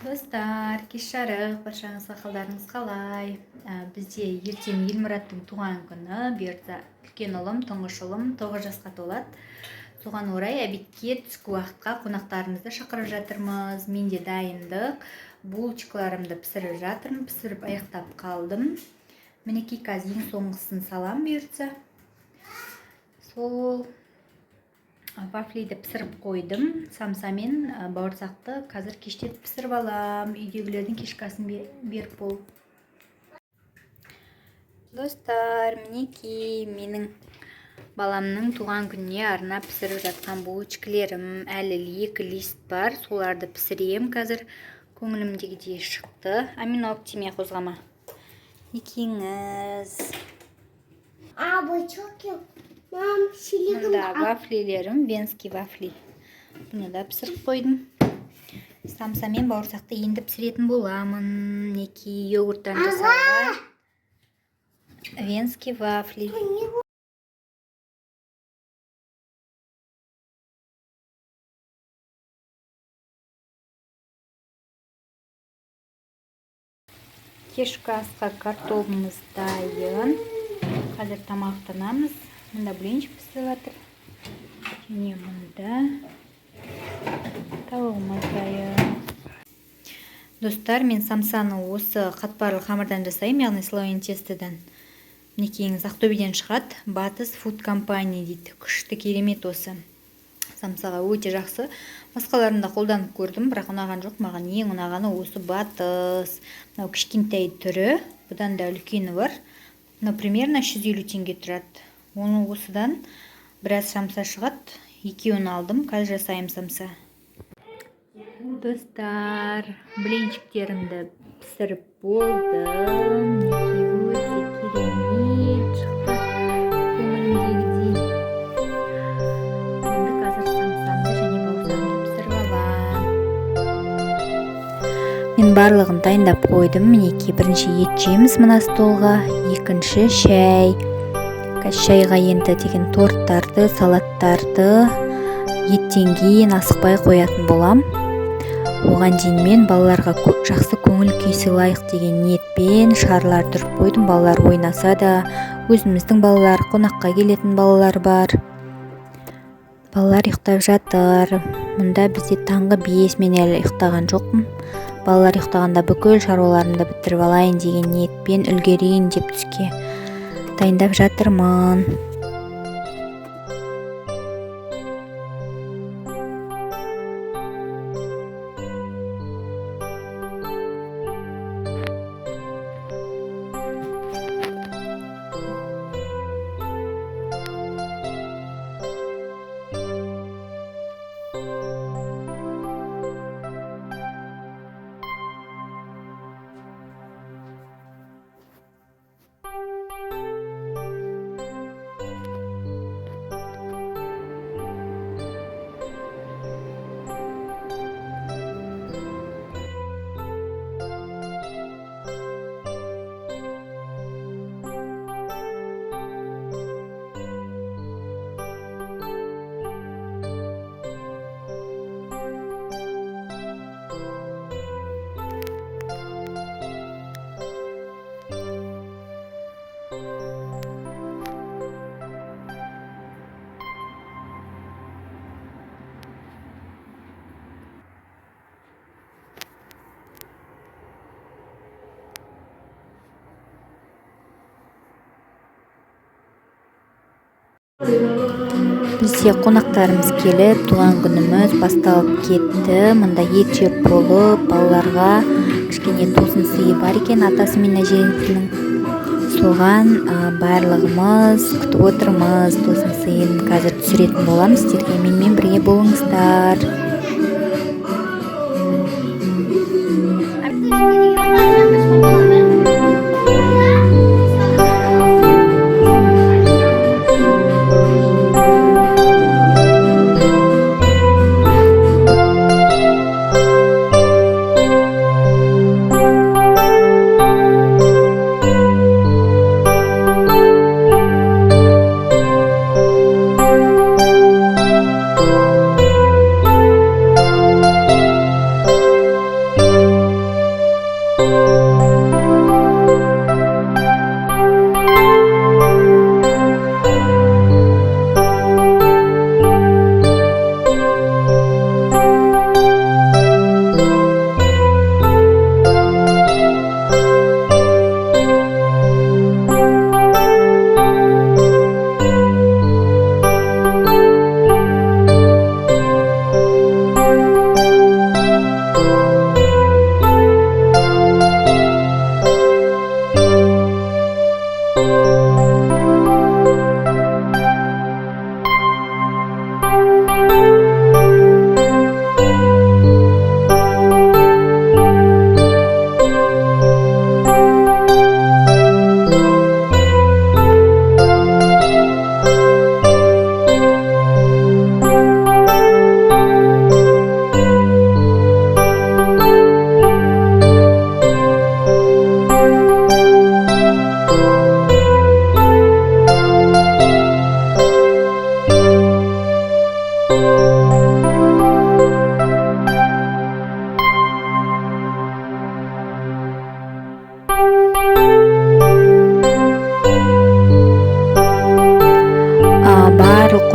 Достар, кеш жарық, баршаңызға қалдарыңыз қалай? Бізде ертең Елмұраттың туған күні, бұйыртса үлкен ұлым, тұңғыш ұлым 9 жасқа толады. Соған орай обедке түскі уақытқа қонақтарымызды шақырып жатырмыз. Мен де дайындық, булочкаларымды пісіріп жатырмын, пісіріп аяқтап қалдым. Мінекей қазір ең соңғысын салам бұйыртса. Сол вафлиді пісіріп қойдым. Самсамен бауырсақты қазір кештетіп пісіріп алам. Үйдегілердің кешкі асын беріп бол. Достар, мінекей менің баламның туған күніне арнап пісіріп жатқан булочкаларым. Әлі 2 лист бар. Соларды пісірем. Қазір көңілімдегідей шықты. Амин алып тимей қозғама. Екеңіз. Бұл çok Мұнда вафлилерім, венский вафли. Бұны да пісіріп қойдым. Самсамен бауырсақты енді пісіретін боламын. Мінекей йогурттан жасалған венский вафли. Кешкі асқа картопымыз дайын. Қазір тамақтанамыз. Мұнда блинчик пісіріп жатыр. Және мұнда тауығымыз дайын. Достар, мен самсаны осы қатпарлы қамырдан жасаймын, яғни слоен тестодан. Мінекейіңіз Ақтөбеден шығады. Батыс фуд компания дейді. Күшті керемет осы. Самсаға өте жақсы. Басқаларын да қолданып көрдім, бірақ ұнаған жоқ. Маған ең ұнағаны осы Батыс. Мынау кішкентай түрі, бұдан да үлкені бар. Мынау примерно 150 теңге тұрады. Оны осыдан біраз самса шығады. Екеуін алдым. Қазір жасайым самса. Достар, блинчиктерімді пісіріп болдым. Өте керемет шықты. Көңілімдегідей. Енді қазір самсамды және бауырсағымды пісіріп алам. Мен барлығын дайындап қойдым. Мінекей бірінші ет жейміз мына столға, екінші шәй. Шайға енді деген торттарды, салаттарды еттен кейін асықпай қоятын болам. Оған дейін мен балаларға жақсы көңіл күй сыйлайық деген ниетпен шарлар түріп қойдым. Балалар ойнаса да, өзіміздің балалар, қонаққа келетін балалар бар. Балалар ұйықтап жатыр. Мұнда бізде таңғы 5, мен әлі ұйықтаған жоқпын. Балалар ұйықтағанда бүкіл шаруаларымды бітіріп алайын деген ниетпен үлгерейін деп түске дайындап жатырмын. Бізде қонақтарымыз келіп, туған күніміз басталып кетті. Мұнда ет жеп болып, балаларға кішкене тосын сыйы бар екен, атасы мен әжесінің. Соған барлығымыз күтіп отырмыз. Тосын сыйын қазір түсіретін боламыз. Сіздерге менімен бірге болыңыздар.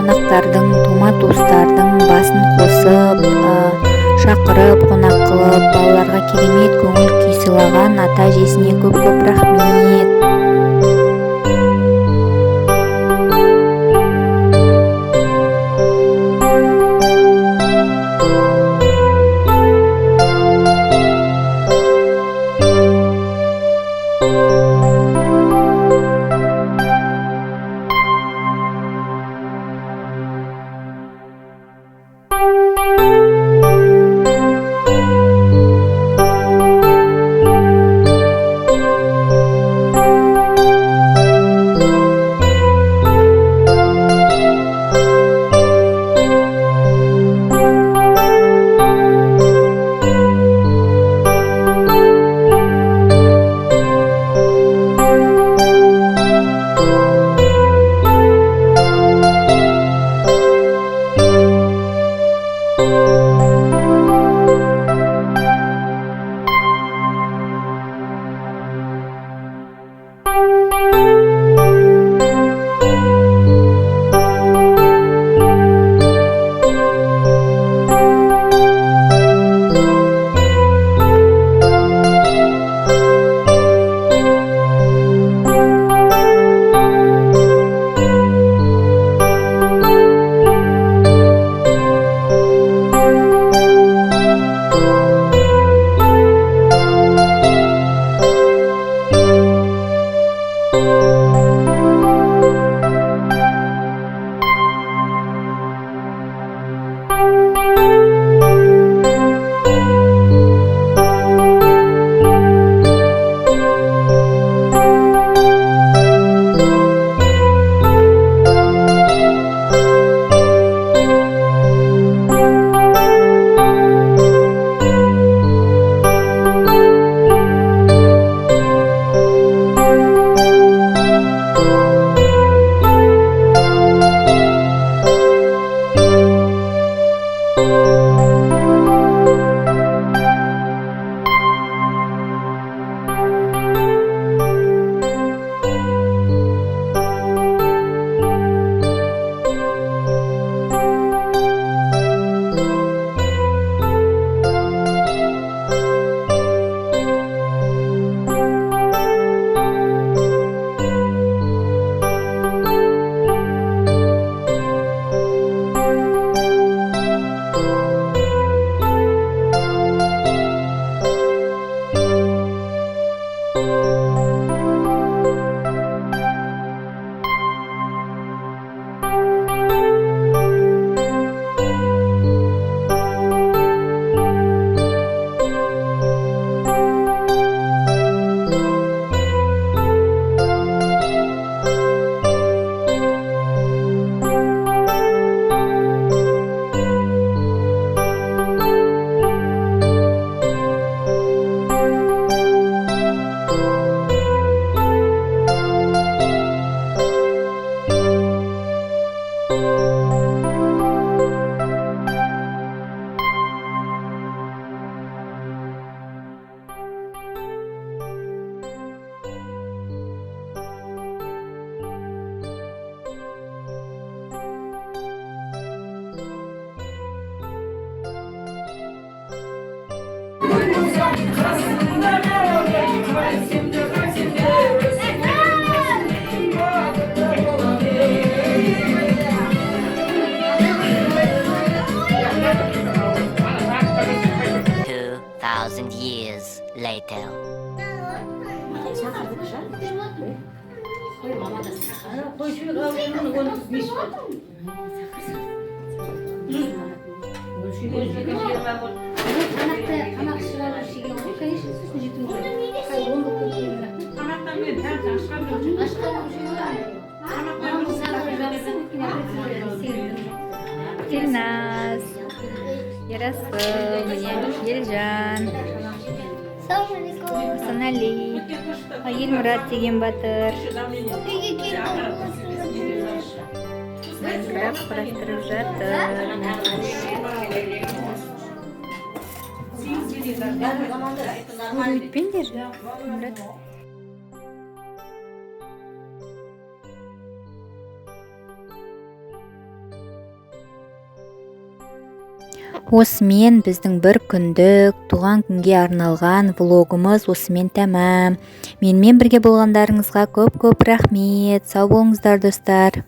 қонақтардың тума туыстардың басын қосып шақырып қонақ қылып балаларға керемет көңіл күй сыйлаған ата әжесіне көп рахмет. Years later. Dilnaz, yarası, Елжан, Санали, Елмұрат деген батыр. Құрастырып жатыр. Өйтпеңдер, Мұрат. Осымен біздің бір күндік туған күнге арналған влогымыз осымен тәмам. Менімен бірге болғандарыңызға көп рахмет. Сау болыңыздар достар.